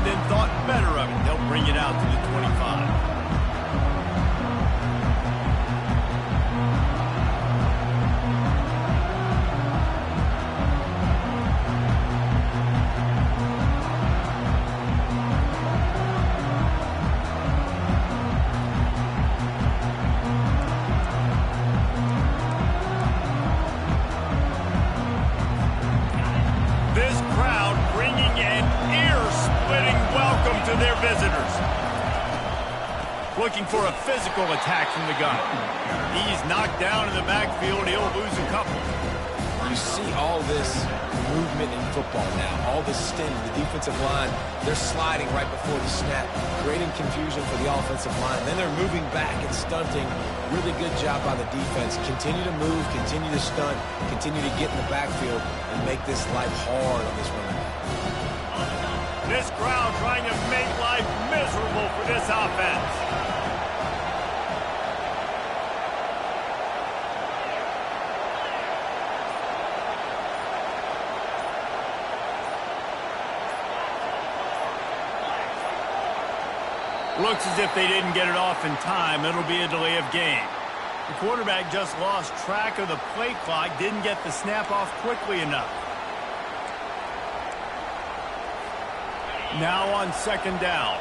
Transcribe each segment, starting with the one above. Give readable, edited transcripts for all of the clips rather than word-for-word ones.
then thought better of it. They'll bring it out to the 25. Their visitors looking for a physical attack from the gun. He's knocked down in the backfield. He'll lose a couple. You see all this movement in football now, all the stinting. The defensive line, they're sliding right before the snap, creating confusion for the offensive line. Then they're moving back and stunting. Really good job by the defense. Continue to move, continue to stunt, continue to get in the backfield and make this life hard on this running back. This crowd trying to make life miserable for this offense. Looks as if they didn't get it off in time. It'll be a delay of game. The quarterback just lost track of the play clock, didn't get the snap off quickly enough. Now on second down.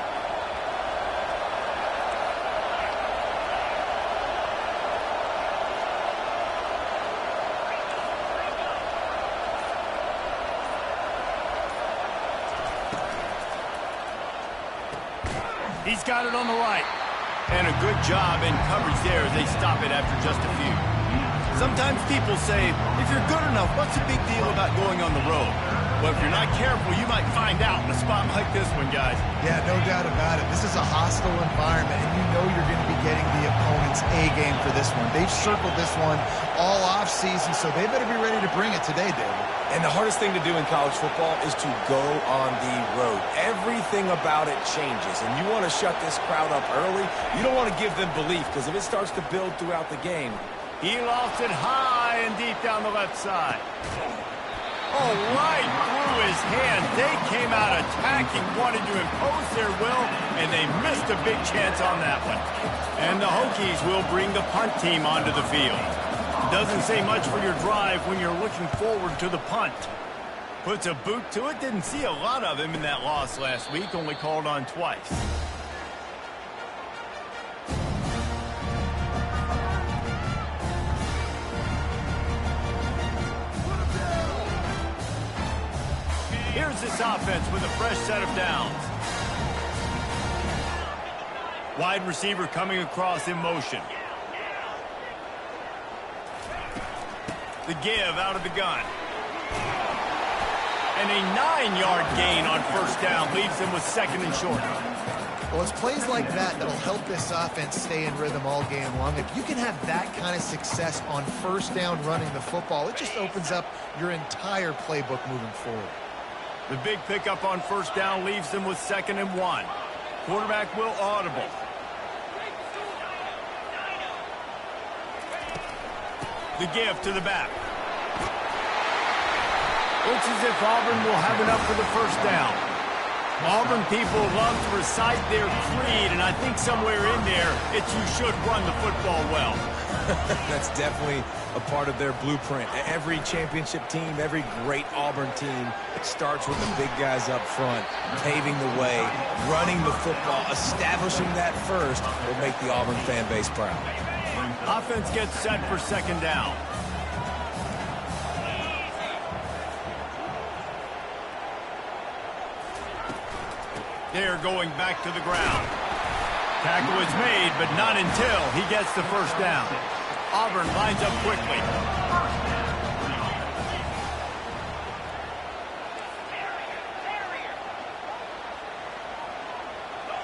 He's got it on the right. And a good job in coverage there as they stop it after just a few. Sometimes people say, if you're good enough, what's the big deal about going on the road? Well, if you're not careful, you might find out in a spot like this one, guys. Yeah, no doubt about it. This is a hostile environment, and you know you're going to be getting the opponent's A-game for this one. They've circled this one all off-season, so they better be ready to bring it today, David. And the hardest thing to do in college football is to go on the road. Everything about it changes, and you want to shut this crowd up early. You don't want to give them belief, because if it starts to build throughout the game. He lost it high and deep down the left side. Oh, right through his hand. They came out attacking, wanted to impose their will, and they missed a big chance on that one. And the Hokies will bring the punt team onto the field. Doesn't say much for your drive when you're looking forward to the punt. Puts a boot to it. Didn't see a lot of him in that loss last week, only called on twice. Here's this offense with a fresh set of downs. Wide receiver coming across in motion. The give out of the gun. And a 9-yard gain on first down leaves them with second and short. Well, it's plays like that that'll help this offense stay in rhythm all game long. If you can have that kind of success on first down running the football, it just opens up your entire playbook moving forward. The big pickup on first down leaves them with 2nd and 1. Quarterback will audible. The give to the back. Looks as if Auburn will have enough for the first down. Auburn people love to recite their creed, and I think somewhere in there, it's you should run the football well. That's definitely a part of their blueprint. Every championship team, every great Auburn team starts with the big guys up front, paving the way, running the football, establishing that first will make the Auburn fan base proud. Offense gets set for second down. They're going back to the ground. Tackle is made, but not until he gets the first down. Auburn lines up quickly.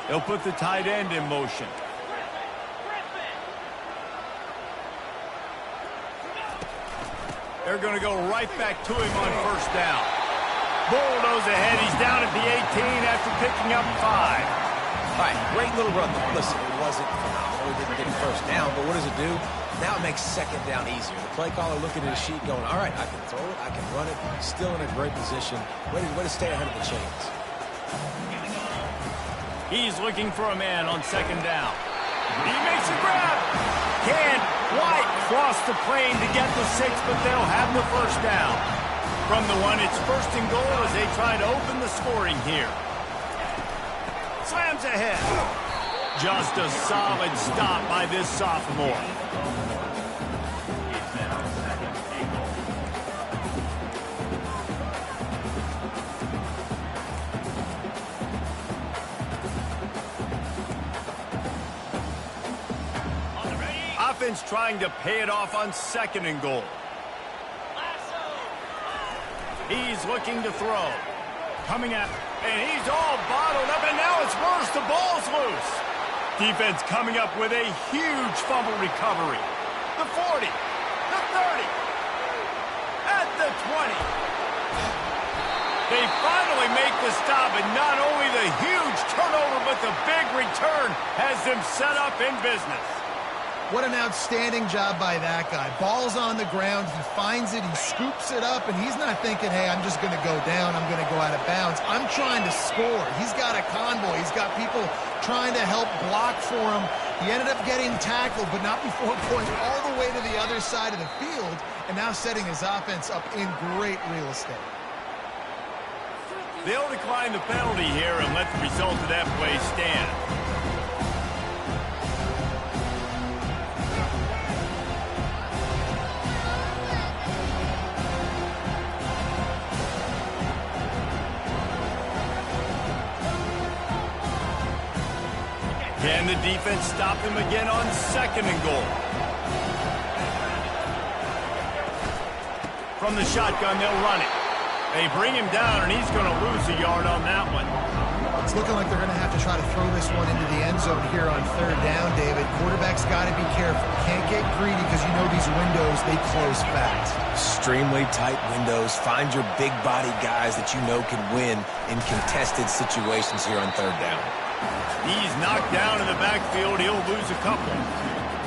They'll put the tight end in motion. They're going to go right back to him on first down. Bulldoze ahead. He's down at the 18 after picking up 5. All right, great little run there. Listen, it wasn't phenomenal. It didn't get first down, but what does it do? Now it makes second down easier. The play caller looking at his sheet going, all right, I can throw it, I can run it. Still in a great position. Way to stay ahead of the chains. He's looking for a man on second down. He makes a grab. Can't quite cross the plane to get the 6, but they'll have the first down. From the 1, it's first and goal as they try to open the scoring here. Slams ahead. Just a solid stop by this sophomore. Offense trying to pay it off on second and goal. He's looking to throw. Coming at, and he's all bottled up, and now it's worse. The ball's loose. Defense coming up with a huge fumble recovery. The 40, the 30, at the 20. They finally make the stop, and not only the huge turnover, but the big return has them set up in business. What an outstanding job by that guy. Ball's on the ground. He finds it. He scoops it up, and he's not thinking, hey, I'm just going to go down. I'm going to go out of bounds. I'm trying to score. He's got a convoy. He's got people trying to help block for him. He ended up getting tackled, but not before going all the way to the other side of the field and now setting his offense up in great real estate. They'll decline the penalty here and let the result of that play stand. Can the defense stop him again on second and goal? From the shotgun, they'll run it. They bring him down, and he's going to lose a yard on that one. It's looking like they're going to have to try to throw this one into the end zone here on third down, David. Quarterback's got to be careful. Can't get greedy because you know these windows, they close fast. Extremely tight windows. Find your big body guys that you know can win in contested situations here on third down. He's knocked down in the backfield. He'll lose a couple.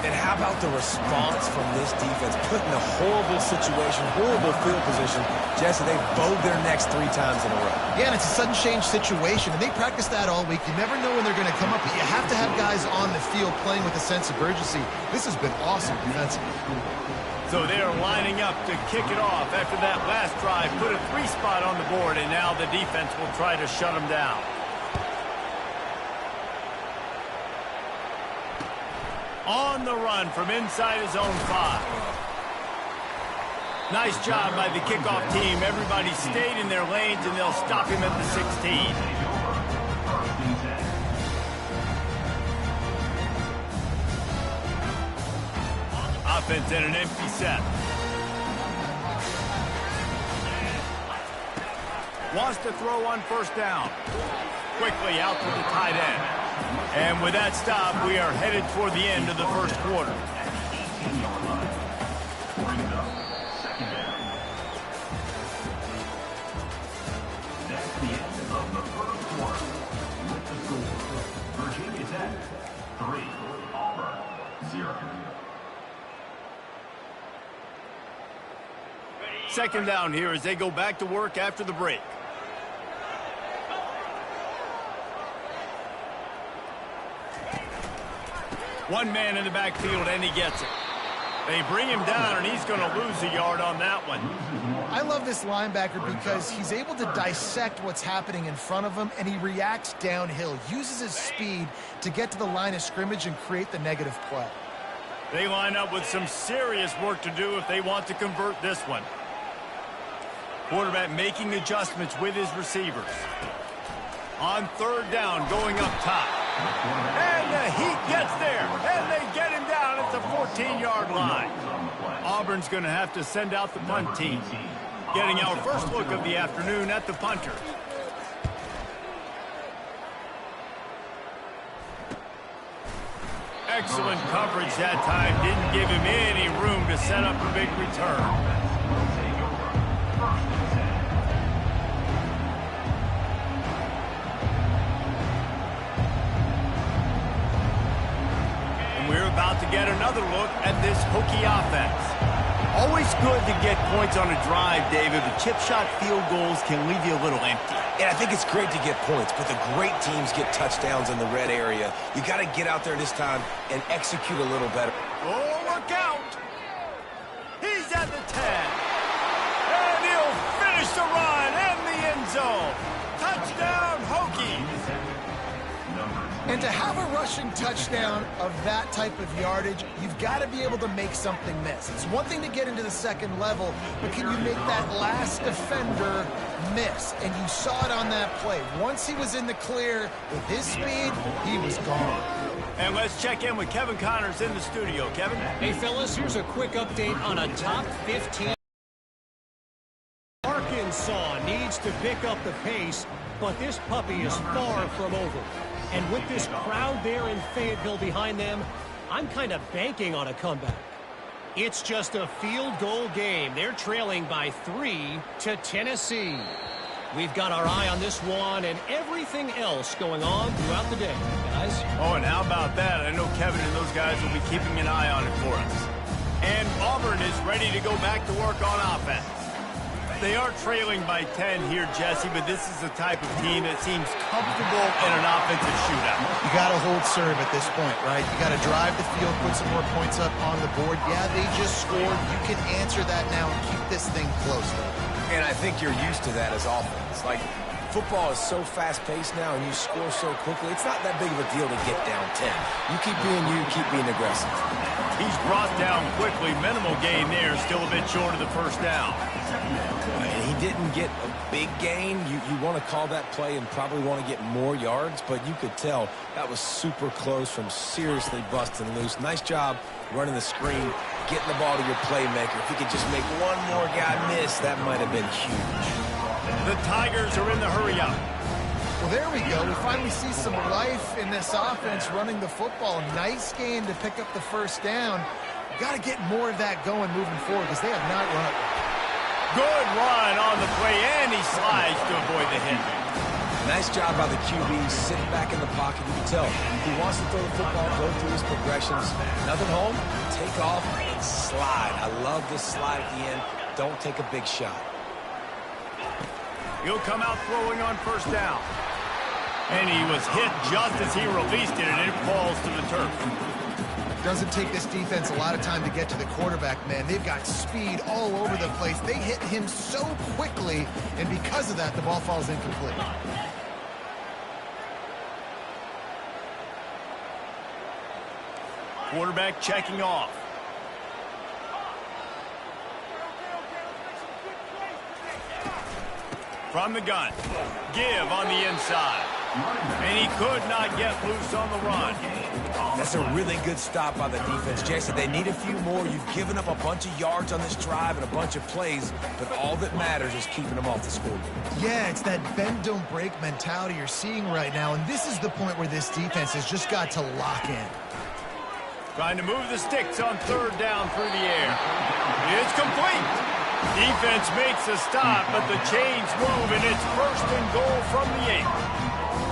And how about the response from this defense? Put in a horrible situation, horrible field position. Jesse, they bowed their necks 3 times in a row. Yeah, and it's a sudden change situation, and they practice that all week. You never know when they're going to come up, but you have to have guys on the field playing with a sense of urgency. This has been awesome defensively. So they're lining up to kick it off after that last drive. Put a 3 spot on the board, and now the defense will try to shut them down. On the run from inside his own 5. Nice job by the kickoff team. Everybody stayed in their lanes, and they'll stop him at the 16. Offense in an empty set. Wants to throw on first down. Quickly out to the tight end. And with that stop, we are headed toward the end of the first quarter. Virginia Tech 3, Auburn 0. Second down here as they go back to work after the break. One man in the backfield, and he gets it. They bring him down, and he's going to lose a yard on that one. I love this linebacker because he's able to dissect what's happening in front of him, and he reacts downhill, uses his speed to get to the line of scrimmage and create the negative play. They line up with some serious work to do if they want to convert this one. Quarterback making adjustments with his receivers. On third down, going up top. And the heat gets there, and they get him down at the 14-yard line. Auburn's going to have to send out the punt team. Getting our first look of the afternoon at the punter. Excellent coverage that time. Didn't give him any room to set up a big return. We're about to get another look at this Hokie offense. Always good to get points on a drive, David, but chip shot field goals can leave you a little empty. And I think it's great to get points, but the great teams get touchdowns in the red area. You got to get out there this time and execute a little better. Oh, look out! He's at the 10. And he'll finish the run in the end zone. Touchdown, Hokies! And to have a rushing touchdown of that type of yardage, you've got to be able to make something miss. It's one thing to get into the second level, but can you make that last defender miss? And you saw it on that play. Once he was in the clear with his speed, he was gone. And let's check in with Kevin Connors in the studio. Kevin? Hey, fellas, here's a quick update on a top 15. Arkansas needs to pick up the pace, but this puppy is far from over. And with this crowd there in Fayetteville behind them, I'm kind of banking on a comeback. It's just a field goal game. They're trailing by 3 to Tennessee. We've got our eye on this one and everything else going on throughout the day, guys. Oh, and how about that? I know Kevin and those guys will be keeping an eye on it for us. And Auburn is ready to go back to work on offense. They are trailing by 10 here, Jesse, but this is the type of team that seems comfortable in an offensive shootout. You got to hold serve at this point, right? You got to drive the field, put some more points up on the board. Yeah, they just scored. You can answer that now and keep this thing close, though. And I think you're used to that as offense. Like, football is so fast-paced now and you score so quickly, it's not that big of a deal to get down 10. You keep being aggressive. He's brought down quickly. Minimal gain there, still a bit short of the first down. And he didn't get a big gain. You want to call that play and probably want to get more yards, but you could tell that was super close from seriously busting loose. Nice job running the screen, getting the ball to your playmaker. If he could just make one more guy miss, that might have been huge. The Tigers are in the hurry-up. Well, there we go. We finally see some life in this offense running the football. Nice game to pick up the first down. Got to get more of that going moving forward because they have not run it. Good run on the play, and he slides to avoid the hit. Nice job by the QB, sitting back in the pocket. You can tell he wants to throw the football, go through his progressions. Nothing home, take off, and slide. I love this slide at the end. Don't take a big shot. He'll come out throwing on first down. And he was hit just as he released it, and it falls to the turf. Doesn't take this defense a lot of time to get to the quarterback, man. They've got speed all over the place. They hit him so quickly, and because of that, the ball falls incomplete. Quarterback checking off. From the gun. Give on the inside. And he could not get loose on the run. That's a really good stop by the defense. Jason, they need a few more. You've given up a bunch of yards on this drive and a bunch of plays, but all that matters is keeping them off the scoreboard. Yeah, it's that bend, don't break mentality you're seeing right now, and this is the point where this defense has just got to lock in. Trying to move the sticks on third down through the air. It's complete. Defense makes a stop, but the chains move, and it's first and goal from the 8.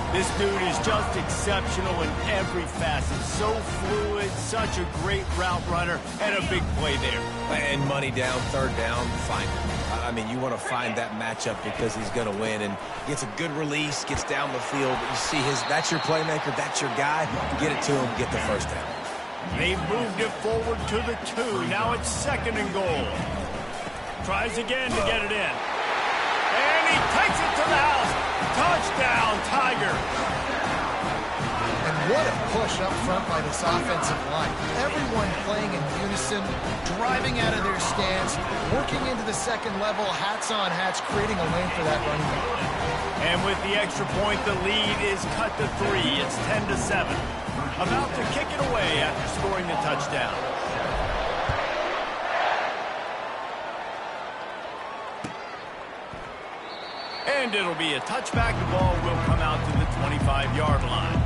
This dude is just exceptional in every facet. So fluid, such a great route runner, and a big play there. And money down, third down, find him. I mean, you want to find that matchup because he's going to win, and gets a good release, gets down the field. You see that's your playmaker, that's your guy. Get it to him, get the first down. They've moved it forward to the 2. Now it's second and goal. Tries again to get it in. And he takes it to the house. Touchdown, Tigers. And what a push up front by this offensive line. Everyone playing in unison, driving out of their stance, working into the second level, hats on hats, creating a lane for that running back. And with the extra point, the lead is cut to 3. It's 10-7. About to kick it away after scoring the touchdown. And it'll be a touchback. The ball will come out to the 25-yard line.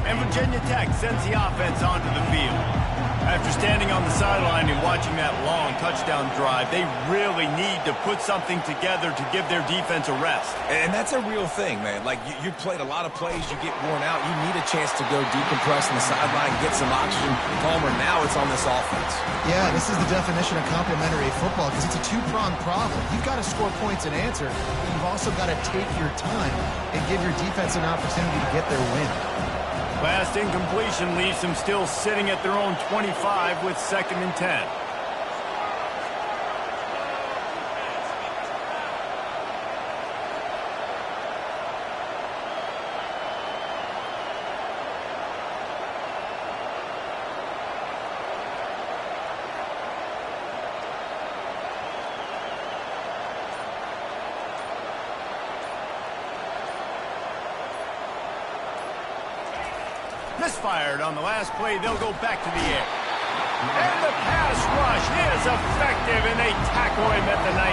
And Virginia Tech sends the offense onto the field. After standing on the sideline and watching that long touchdown drive, they really need to put something together to give their defense a rest. And that's a real thing, man. Like, you played a lot of plays, you get worn out, you need a chance to go decompress on the sideline, get some oxygen. Palmer, now it's on this offense. Yeah, this is the definition of complementary football because it's a two-pronged problem. You've got to score points and answer, but you've also got to take your time and give your defense an opportunity to get their win. Last incompletion leaves them still sitting at their own 25 with 2nd and 10. Misfired on the last play. They'll go back to the air. And the pass rush is effective, and they tackle him at the 19.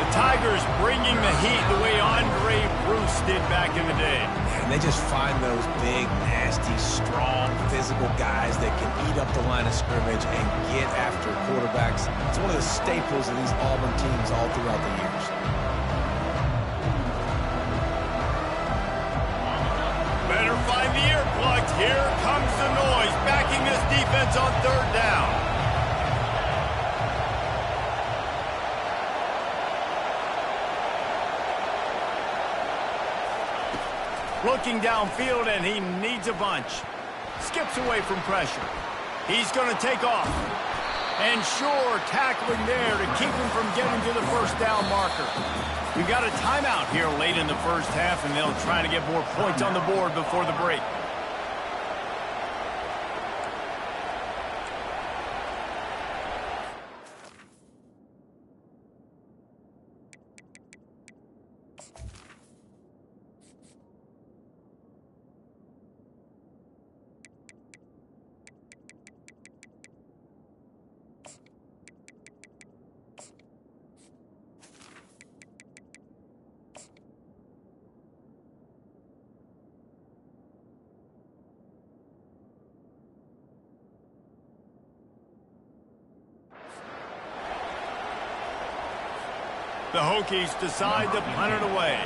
The Tigers bringing the heat the way Andre Bruce did back in the day. And they just find those big, nasty, strong, physical guys that can eat up the line of scrimmage and get after quarterbacks. It's one of the staples of these Auburn teams all throughout the years. Better find the earplugs. Here comes the noise, backing this defense on 3rd down. Looking downfield, and he needs a bunch. Skips away from pressure. He's going to take off. And sure, tackling there to keep him from getting to the 1st down marker. We've got a timeout here late in the 1st half, and they'll try to get more points on the board before the break. The Hokies decide to punt it away.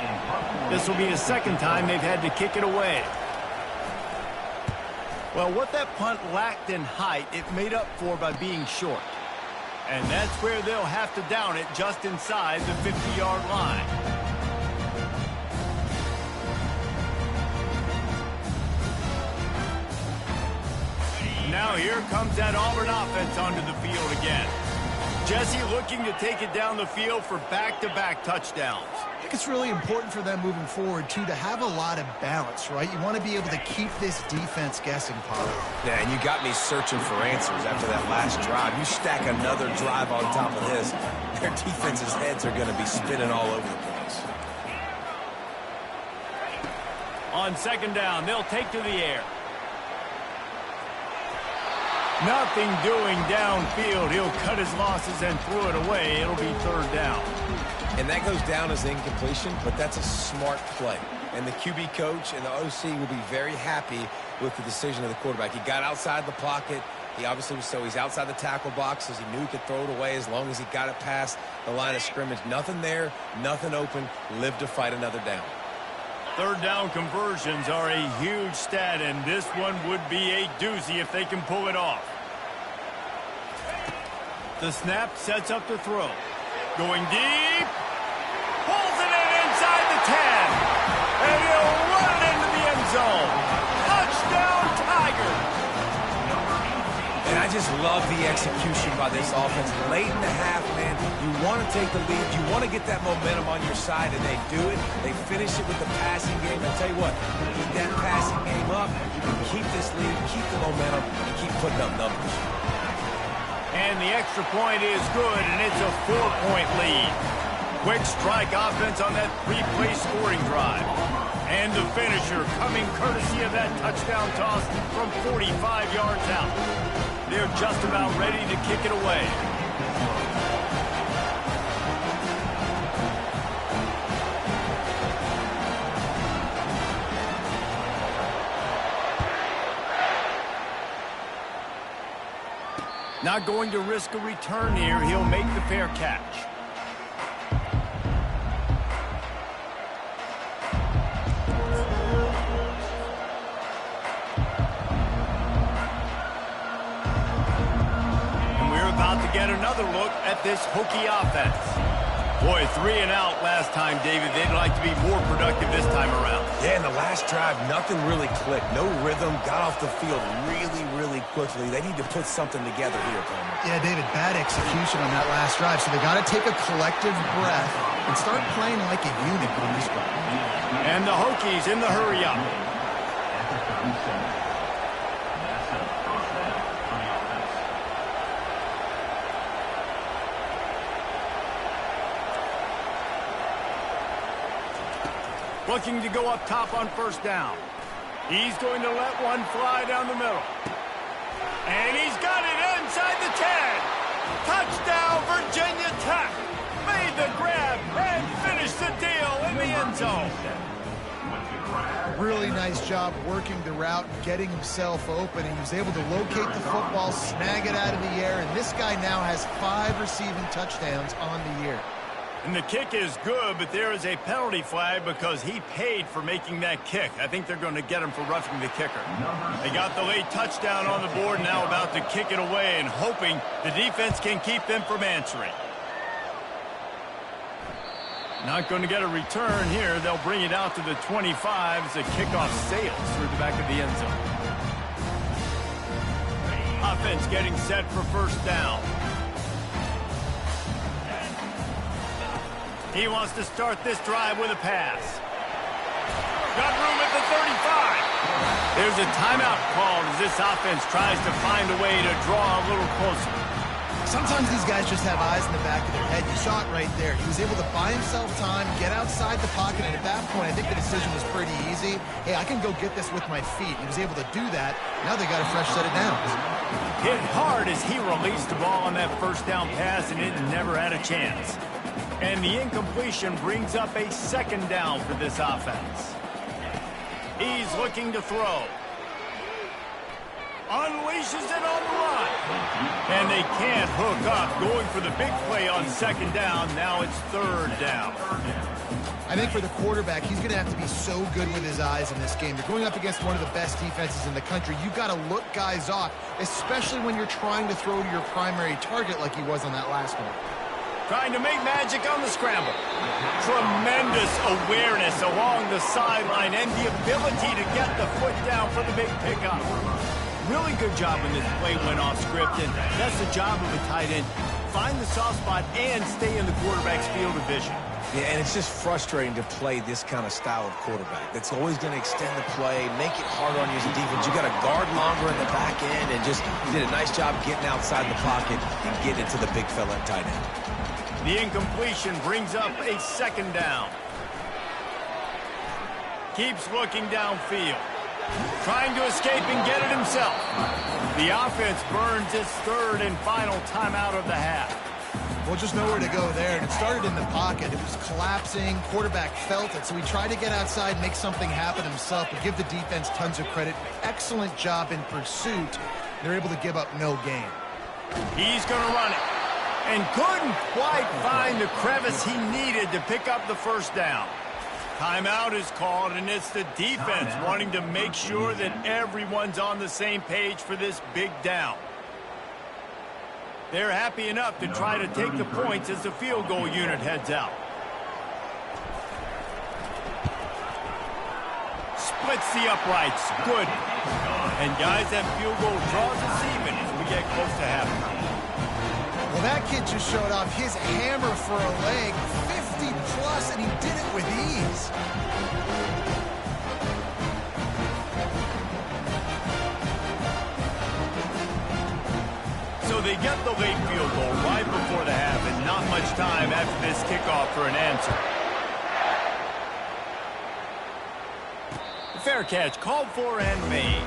This will be the 2nd time they've had to kick it away. Well, what that punt lacked in height, it made up for by being short. And that's where they'll have to down it just inside the 50-yard line. Now here comes that Auburn offense onto the field again. Jesse looking to take it down the field for back-to-back touchdowns. I think it's really important for them moving forward, too, to have a lot of balance, right? You want to be able to keep this defense guessing, Pollard. Yeah, and you got me searching for answers after that last drive. You stack another drive on top of this, their defense's heads are going to be spinning all over the place. On 2nd down, they'll take to the air. Nothing doing downfield. He'll cut his losses and throw it away. It'll be 3rd down. And that goes down as incompletion, but that's a smart play. And the QB coach and the OC will be very happy with the decision of the quarterback. He got outside the pocket. He obviously was he's outside the tackle boxes. He knew he could throw it away as long as he got it past the line of scrimmage. Nothing there, nothing open. Live to fight another down. 3rd down conversions are a huge stat, and this one would be a doozy if they can pull it off. The snap sets up the throw. Going deep. Pulls it in inside the 10. And he'll run it into the end zone. Touchdown, Tigers. And I just love the execution by this offense. Late in the half, man, you want to take the lead. You want to get that momentum on your side, and they do it. They finish it with the passing game. I'll tell you what, keep that passing game up. You can keep this lead, keep the momentum, and keep putting up numbers. And the extra point is good, and it's a 4-point lead. Quick strike offense on that 3-play scoring drive. And the finisher coming courtesy of that touchdown toss from 45 yards out. They're just about ready to kick it away. Not going to risk a return here. He'll make the fair catch. And we're about to get another look at this Hokie offense. Boy, 3 and out last time, David. They'd like to be more productive this time around. Yeah, in the last drive, nothing really clicked. No rhythm, got off the field really quickly. They need to put something together here, Palmer. Yeah, David, bad execution on that last drive. So they got to take a collective breath and start playing like a unit on this drive. And the Hokies in the hurry up. Looking to go up top on first down. He's going to let one fly down the middle. And he's got it inside the 10. Touchdown, Virginia Tech. Made the grab and finished the deal in the end zone. Really nice job working the route, getting himself open. He was able to locate the football, snag it out of the air, and this guy now has 5 receiving touchdowns on the year. And the kick is good, but there is a penalty flag because he paid for making that kick. I think they're going to get him for roughing the kicker. They got the late touchdown on the board, now about to kick it away and hoping the defense can keep them from answering. Not going to get a return here. They'll bring it out to the 25 as the kickoff sails through the back of the end zone. Offense getting set for first down. He wants to start this drive with a pass. Got room at the 35. There's a timeout called as this offense tries to find a way to draw a little closer. Sometimes these guys just have eyes in the back of their head. You saw it right there. He was able to buy himself time, get outside the pocket, and at that point, I think the decision was pretty easy. Hey, I can go get this with my feet. He was able to do that. Now they got a fresh set of downs. Hit hard as he released the ball on that first down pass, and it never had a chance. And the incompletion brings up a second down for this offense. He's looking to throw. Unleashes it on the line. And they can't hook up. Going for the big play on second down. Now it's third down. I think for the quarterback, he's going to have to be so good with his eyes in this game. You're going up against one of the best defenses in the country. You've got to look guys off, especially when you're trying to throw to your primary target like he was on that last one. Trying to make magic on the scramble. Tremendous awareness along the sideline and the ability to get the foot down for the big pickup. Really good job when this play went off script, and that's the job of a tight end. Find the soft spot and stay in the quarterback's field of vision. Yeah, and it's just frustrating to play this kind of style of quarterback. That's always going to extend the play, make it harder on you as a defense. You got to guard longer in the back end, and just you did a nice job getting outside the pocket and getting it to the big fella at tight end. The incompletion brings up a second down. Keeps looking downfield. Trying to escape and get it himself. The offense burns its third and final timeout of the half. Well, just nowhere to go there. And it started in the pocket. It was collapsing. Quarterback felt it. So he tried to get outside, make something happen himself, but give the defense tons of credit. Excellent job in pursuit. They're able to give up no gain. He's going to run it. And couldn't quite find the crevice he needed to pick up the first down. Timeout is called, and it's the defense wanting to make sure that everyone's on the same page for this big down. They're happy enough to try to take the points as the field goal unit heads out. Splits the uprights. Good. And guys, that field goal draws us even as we get close to halftime. Well, that kid just showed off his hammer for a leg, 50-plus, and he did it with ease. So they get the late field goal right before the half, and not much time after this kickoff for an answer. Fair catch called for and made.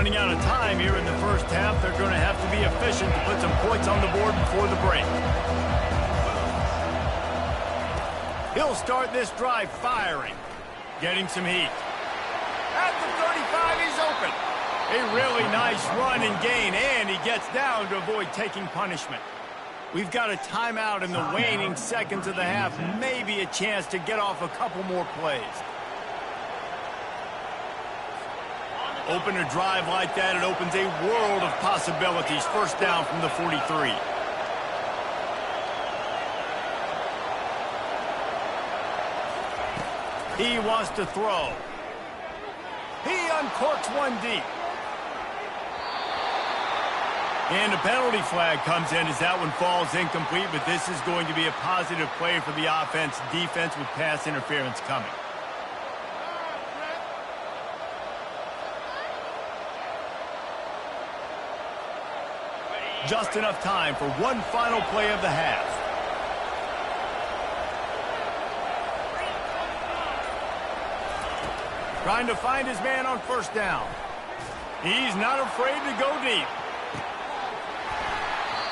running out of time here in the first half. They're going to have to be efficient to put some points on the board before the break. He'll start this drive firing, getting some heat. At the 35, he's open. A really nice run and gain, and he gets down to avoid taking punishment. We've got a timeout in the waning seconds of the half, maybe a chance to get off a couple more plays. Open a drive like that, it opens a world of possibilities. First down from the 43. He wants to throw. He uncorks one deep. And a penalty flag comes in as that one falls incomplete, but this is going to be a positive play for the offense. Defense with pass interference coming. Just enough time for one final play of the half. Trying to find his man on first down. He's not afraid to go deep.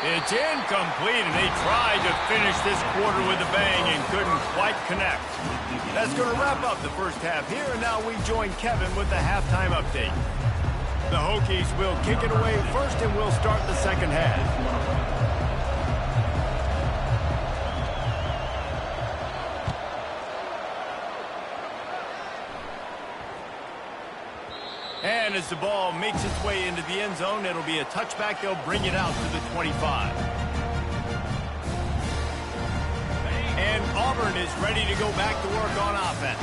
It's incomplete, and they tried to finish this quarter with a bang and couldn't quite connect. That's going to wrap up the first half here, and now we join Kevin with the halftime update. The Hokies will kick it away first, and we'll start the second half. And as the ball makes its way into the end zone, it'll be a touchback. They'll bring it out to the 25. And Auburn is ready to go back to work on offense.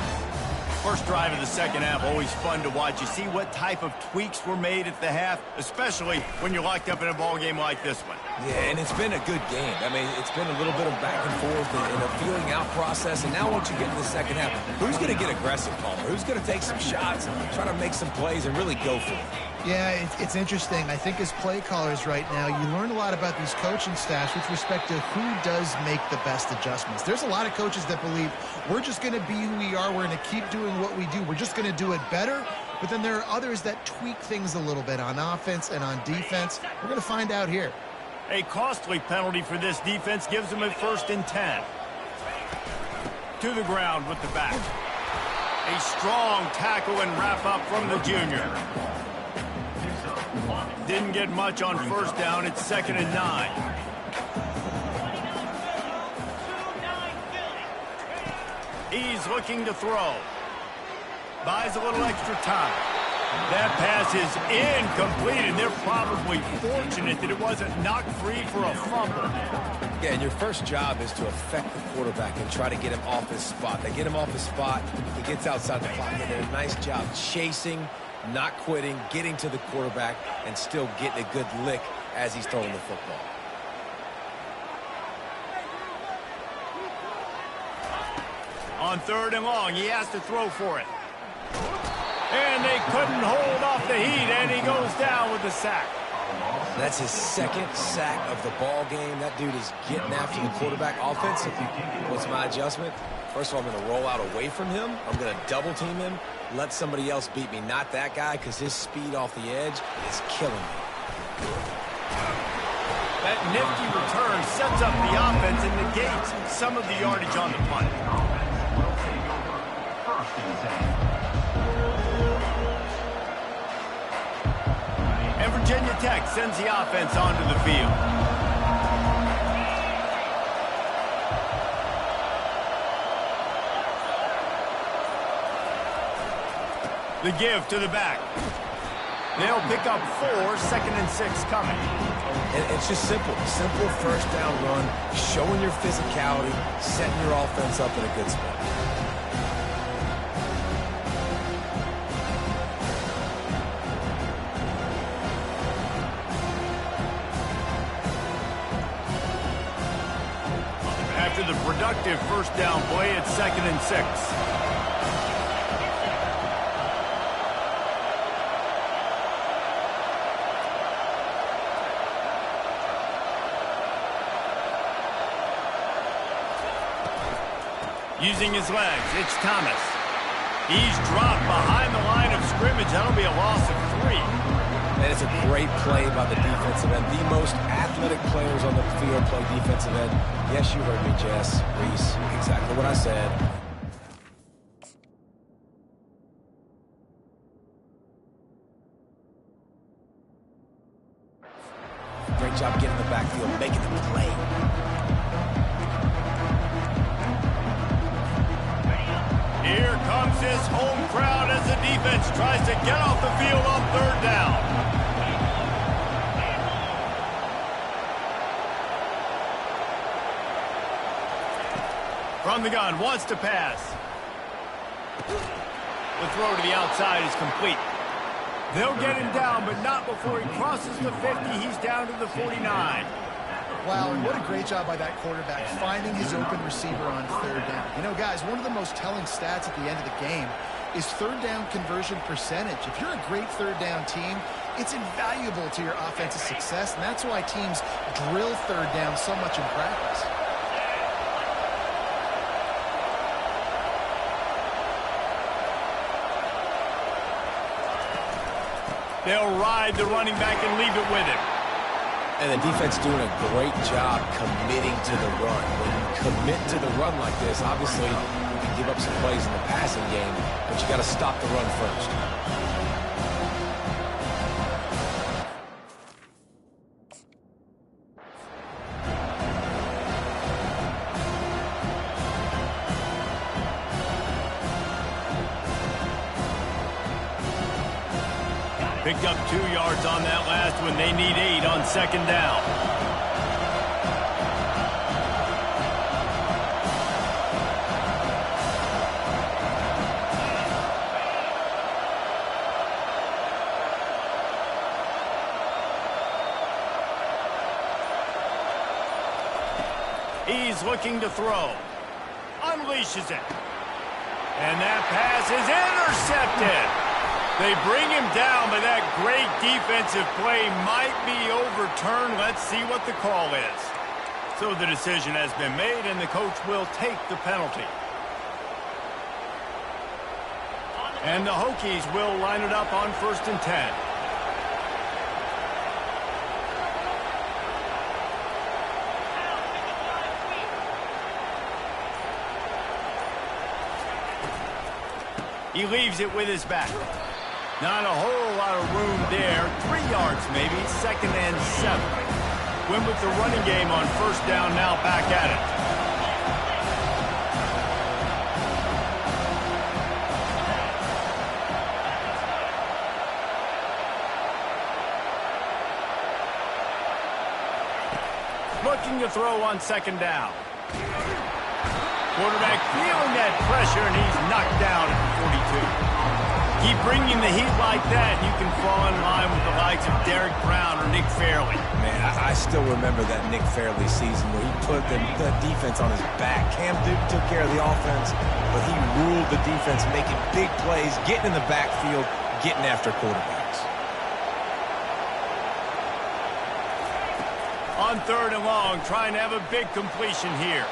First drive of the second half, always fun to watch. You see what type of tweaks were made at the half, especially when you're locked up in a ball game like this one. Yeah, and it's been a good game. I mean, it's been a little bit of back and forth and a feeling out process. And now once you get in the second half, who's going to get aggressive, Palmer? Who's going to take some shots, try to make some plays, and really go for it? Yeah, it's interesting. I think as play callers right now, you learn a lot about these coaching staffs with respect to who does make the best adjustments. There's a lot of coaches that believe we're just going to be who we are. We're going to keep doing what we do. We're just going to do it better. But then there are others that tweak things a little bit on offense and on defense. We're going to find out here. A costly penalty for this defense gives them a 1st and 10. To the ground with the back. A strong tackle and wrap up from the junior. Didn't get much on first down. It's 2nd and 9. He's looking to throw. Buys a little extra time. That pass is incomplete, and they're probably fortunate that it wasn't knocked free for a fumble. Yeah, and your first job is to affect the quarterback and try to get him off his spot. They get him off his spot. He gets outside the pocket. They did a nice job chasing, not quitting, getting to the quarterback, and still getting a good lick as he's throwing the football. On 3rd and long, he has to throw for it. And they couldn't hold off the heat, and he goes down with the sack. That's his 2nd sack of the ball game. That dude is getting after the quarterback offensively. What's my adjustment? First of all, I'm going to roll out away from him. I'm going to double team him, let somebody else beat me, not that guy, because his speed off the edge is killing me. That nifty return sets up the offense and negates some of the yardage on the punt. And Virginia Tech sends the offense onto the field. The give to the back. They'll pick up 4, 2nd and 6 coming. And it's just simple. Simple first down run, showing your physicality, setting your offense up in a good spot. After the productive first down play, it's 2nd and 6. Using his legs, it's Thomas. He's dropped behind the line of scrimmage. That'll be a loss of 3. And it's a great play by the defensive end. The most athletic players on the field play defensive end. Yes, you heard me, Jess, Reese. Exactly what I said. Great job getting the backfield, making the play. Here comes his home crowd as the defense tries to get off the field on third down. From the gun, wants to pass. The throw to the outside is complete. They'll get him down, but not before he crosses the 50. He's down to the 49. Wow, and what a great job by that quarterback finding his open receiver on third down. You know, guys, one of the most telling stats at the end of the game is third down conversion percentage. If you're a great third down team, it's invaluable to your offensive success, and that's why teams drill third down so much in practice. They'll ride the running back and leave it with him. And the defense doing a great job committing to the run. When you commit to the run like this, obviously you can give up some plays in the passing game, but you got to stop the run first. Picked up 2 yards on that last one. They need 8 on second down. He's looking to throw. Unleashes it. And that pass is intercepted. They bring him down, but that great defensive play might be overturned. Let's see what the call is. So the decision has been made, and the coach will take the penalty. And the Hokies will line it up on 1st and 10. He leaves it with his back. Not a whole lot of room there. 3 yards maybe, 2nd and 7. Win with the running game on 1st down, now back at it. Looking to throw on 2nd down. Quarterback feeling that pressure, and he's knocked down at the 42. Keep bringing the heat like that, and you can fall in line with the likes of Derek Brown or Nick Fairley. Man, I still remember that Nick Fairley season where he put the defense on his back. Cam Newton took care of the offense, but he ruled the defense, making big plays, getting in the backfield, getting after quarterbacks. On 3rd and long, trying to have a big completion here.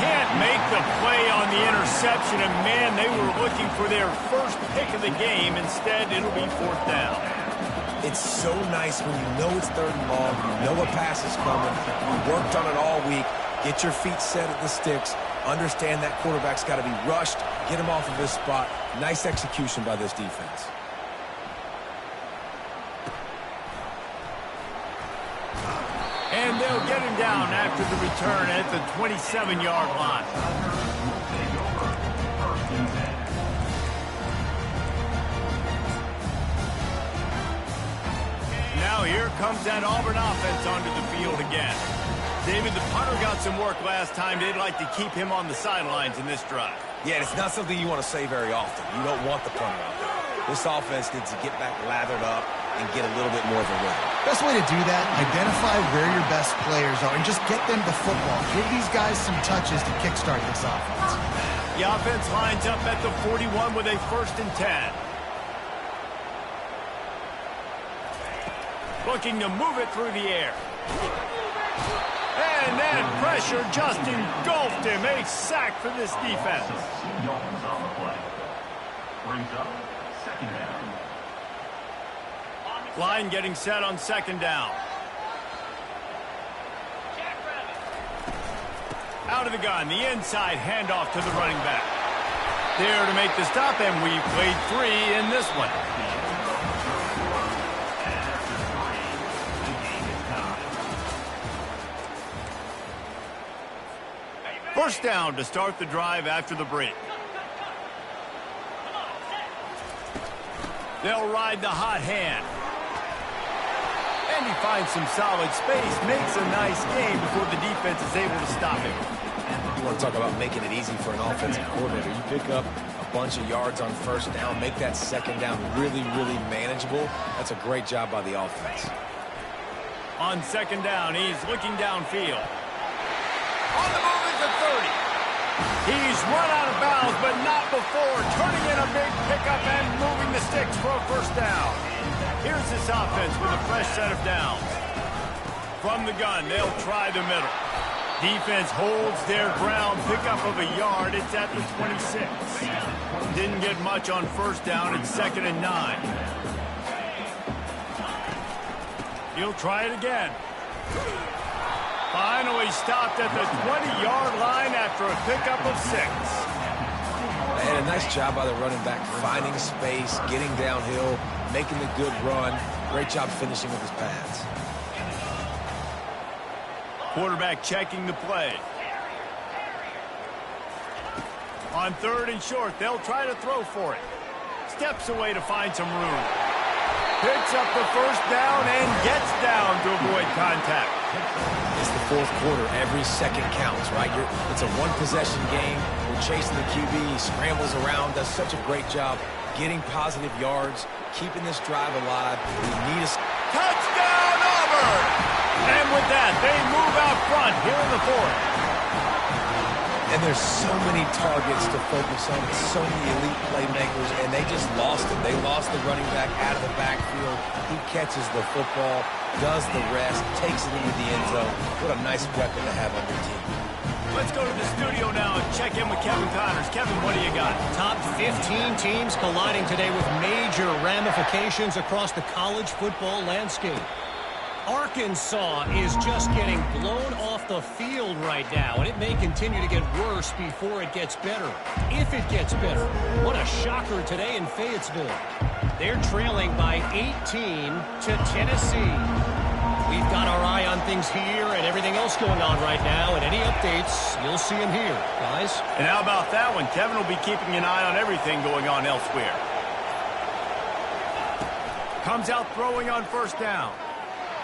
Can't make the play on the interception, and man, they were looking for their first pick of the game. Instead, it'll be 4th down. It's so nice when you know it's 3rd and long, you know a pass is coming, you worked on it all week, get your feet set at the sticks, understand that quarterback's got to be rushed, get him off of his spot. Nice execution by this defense. And they'll get him down after the return at the 27-yard line. Now here comes that Auburn offense onto the field again. David, the punter got some work last time. They'd like to keep him on the sidelines in this drive. Yeah, it's not something you want to say very often. You don't want the punter out there. This offense needs to get back lathered up and get a little bit more of a rhythm. Best way to do that, identify where your best players are and just get them the football. Give these guys some touches to kickstart this offense. The offense lines up at the 41 with a 1st and 10. Looking to move it through the air. And that pressure just engulfed him. A sack for this defense. Dolphins on the play. Brings up 2nd down. Line getting set on second down. Out of the gun, the inside handoff to the running back. There to make the stop, and we played 3 in this one. First down to start the drive after the break. They'll ride the hot hand. And he finds some solid space, makes a nice game before the defense is able to stop him. You want to talk about making it easy for an offensive coordinator. You pick up a bunch of yards on first down, make that second down really, really manageable. That's a great job by the offense. On second down, he's looking downfield. On the move is the 30. He's run out of bounds, but not before turning in a big pickup and moving the sticks for a first down. Here's this offense with a fresh set of downs. From the gun, they'll try the middle. Defense holds their ground, pickup of a yard. It's at the 26. Didn't get much on first down. It's 2nd and 9. He'll try it again. Finally stopped at the 20-yard line after a pickup of 6. And a nice job by the running back, finding space, getting downhill, making the good run. Great job finishing with his pads. Quarterback checking the play. On 3rd and short, they'll try to throw for it. Steps away to find some room. Picks up the first down and gets down to avoid contact. It's the 4th quarter. Every second counts, right? It's a one-possession game. We're chasing the QB. He scrambles around, does such a great job getting positive yards, keeping this drive alive. We need a touchdown, Auburn! And with that, they move out front here in the 4th. And there's so many targets to focus on, so many elite playmakers, and they just lost him. They lost the running back out of the backfield. He catches the football, does the rest, takes it into the end zone. What a nice weapon to have on your team. Let's go to the studio now and check in with Kevin Connors. Kevin, what do you got? Top 15 teams colliding today with major ramifications across the college football landscape. Arkansas is just getting blown off the field right now, and it may continue to get worse before it gets better. If it gets better. What a shocker today in Fayetteville. They're trailing by 18 to Tennessee. We've got our eye on things here and everything else going on right now, and any updates, you'll see them here, guys. And how about that one? Kevin will be keeping an eye on everything going on elsewhere. Comes out throwing on first down.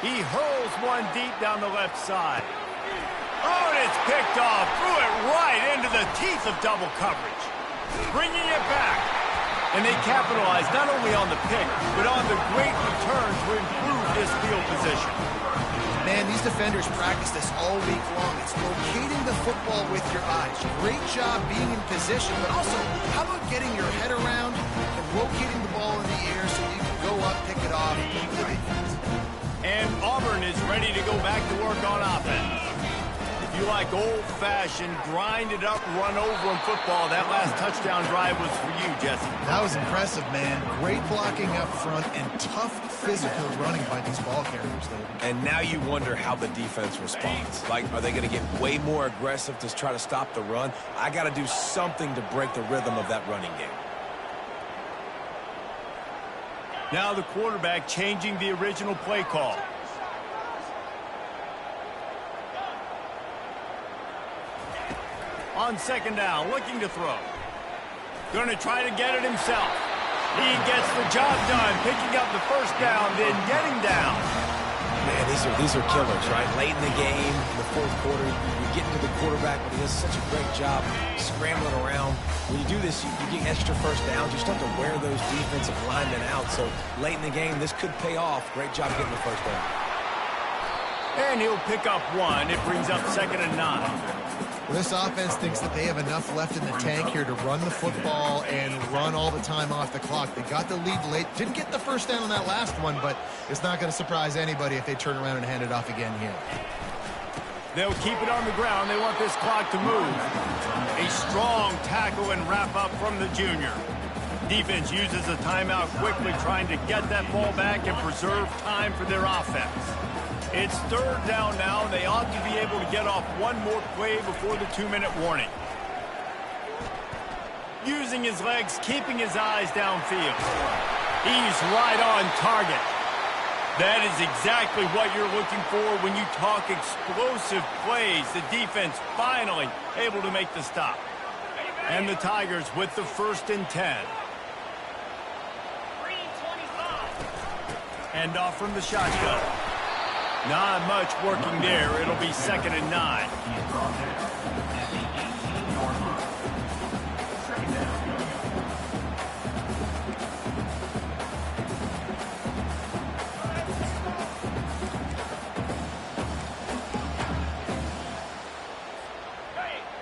He hurls one deep down the left side. Oh, and it's picked off. Threw it right into the teeth of double coverage. Bringing it back. And they capitalize not only on the pick, but on the great return to improve this field position. Man, these defenders practice this all week long. It's locating the football with your eyes. Great job being in position, but also, how about getting your head around and locating the ball in the air so you can go up, pick it off, and keep the defense. And Auburn is ready to go back to work on offense. If you like old-fashioned, grinded-up, run-over in football, that last touchdown drive was for you, Jesse. That was impressive, man. Great blocking up front and tough physical running by these ball carriers, though. And now you wonder how the defense responds. Like, are they going to get way more aggressive to try to stop the run? I got to do something to break the rhythm of that running game. Now the quarterback changing the original play call. On second down, looking to throw. Going to try to get it himself. He gets the job done, picking up the first down, then getting down. Man, these are killers, right? Late in the game, in the 4th quarter, you get into the quarterback, but he does such a great job scrambling around. When you do this, you get extra first downs. You start to wear those defensive linemen out. So late in the game, this could pay off. Great job getting the first down. And he'll pick up one. It brings up 2nd and 9. Well, this offense thinks that they have enough left in the tank here to run the football and run all the time off the clock. They got the lead late. Didn't get the first down on that last one, but it's not going to surprise anybody if they turn around and hand it off again here. They'll keep it on the ground. They want this clock to move. A strong tackle and wrap up from the junior. Defense uses a timeout quickly, trying to get that ball back and preserve time for their offense. It's third down now, and they ought to be able to get off one more play before the 2-minute warning. Using his legs, keeping his eyes downfield. He's right on target. That is exactly what you're looking for when you talk explosive plays. The defense finally able to make the stop. And the Tigers with the 1st and 10. Hand off from the shotgun. Not much working there. It'll be 2nd and 9.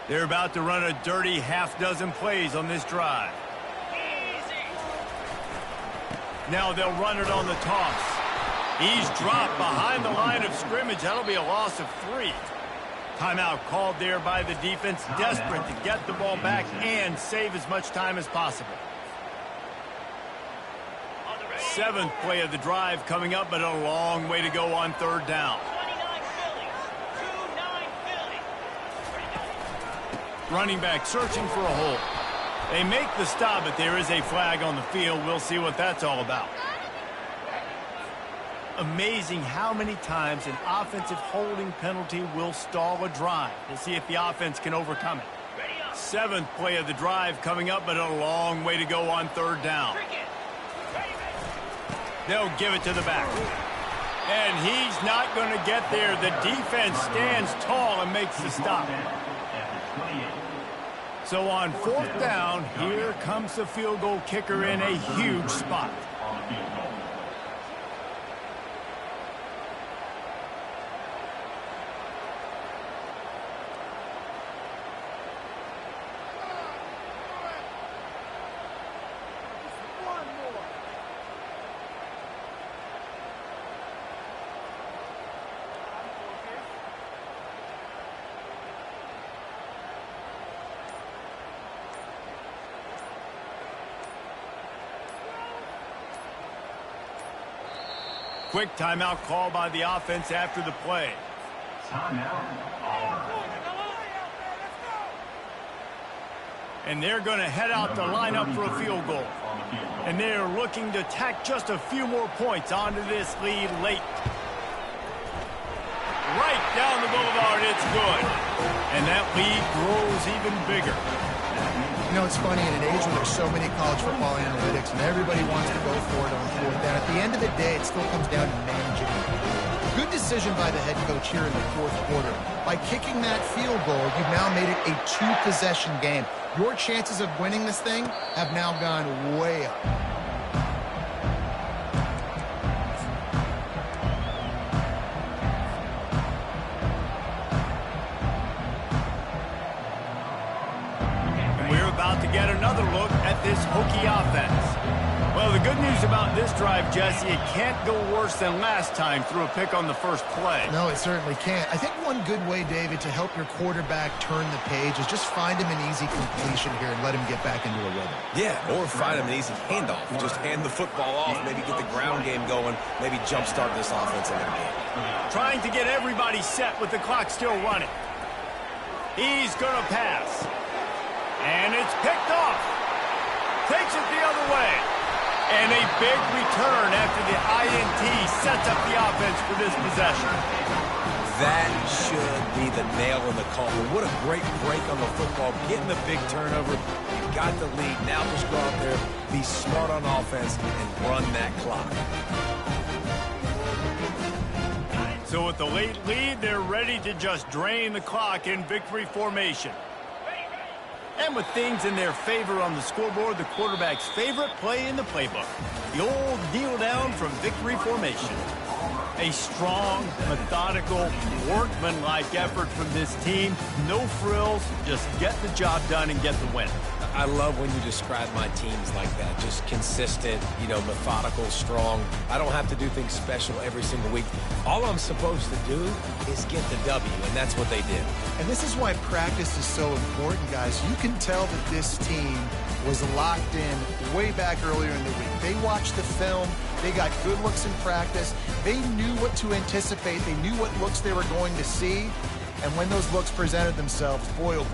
They're about to run a dirty half-dozen plays on this drive. Now they'll run it on the toss. He's dropped behind the line of scrimmage. That'll be a loss of 3. Timeout called there by the defense, desperate to get the ball back and save as much time as possible. 7th play of the drive coming up, but a long way to go on 3rd down. Running back searching for a hole. They make the stop, but there is a flag on the field. We'll see what that's all about. Amazing how many times an offensive holding penalty will stall a drive to see if the offense can overcome it. 7th play of the drive coming up, but a long way to go on 3rd down. They'll give it to the back. And he's not going to get there. The defense stands tall and makes the stop. So on 4th down, here comes the field goal kicker in a huge spot. Quick timeout call by the offense after the play. And they're going to head out to line up for a field goal. And they're looking to tack just a few more points onto this lead late. Right down the boulevard, it's good. And that lead grows even bigger. You know, it's funny, in an age where there's so many college football analytics and everybody wants to go for it on 4th down, at the end of the day, it still comes down to managing. Good decision by the head coach here in the 4th quarter. By kicking that field goal, you've now made it a 2-possession game. Your chances of winning this thing have now gone way up. To get another look at this Hokie offense. Well, the good news about this drive, Jesse, it can't go worse than last time through a pick on the first play. No, it certainly can't. I think one good way, David, to help your quarterback turn the page is just find him an easy completion here and let him get back into a rhythm. Yeah, or find him an easy handoff. Just hand the football off, maybe get the ground game going, maybe jumpstart this offense a little bit. Trying to get everybody set with the clock still running. He's going to pass. And it's picked off. Takes it the other way. And a big return after the INT sets up the offense for this possession. That should be the nail in the coffin. What a great break on the football. Getting the big turnover. You got the lead. Now just go out there, be smart on offense, and run that clock. So with the late lead, they're ready to just drain the clock in victory formation. And with things in their favor on the scoreboard, the quarterback's favorite play in the playbook. The old kneel down from victory formation. A strong, methodical, workmanlike effort from this team. No frills, just get the job done and get the win. I love when you describe my teams like that. Just consistent, methodical, strong. I don't have to do things special every single week. All I'm supposed to do is get the W, and that's what they did. And this is why practice is so important, guys. You can tell that this team was locked in way back earlier in the week. They watched the film. They got good looks in practice. They knew what to anticipate. They knew what looks they were going to see. And when those looks presented themselves, boy, oh boy,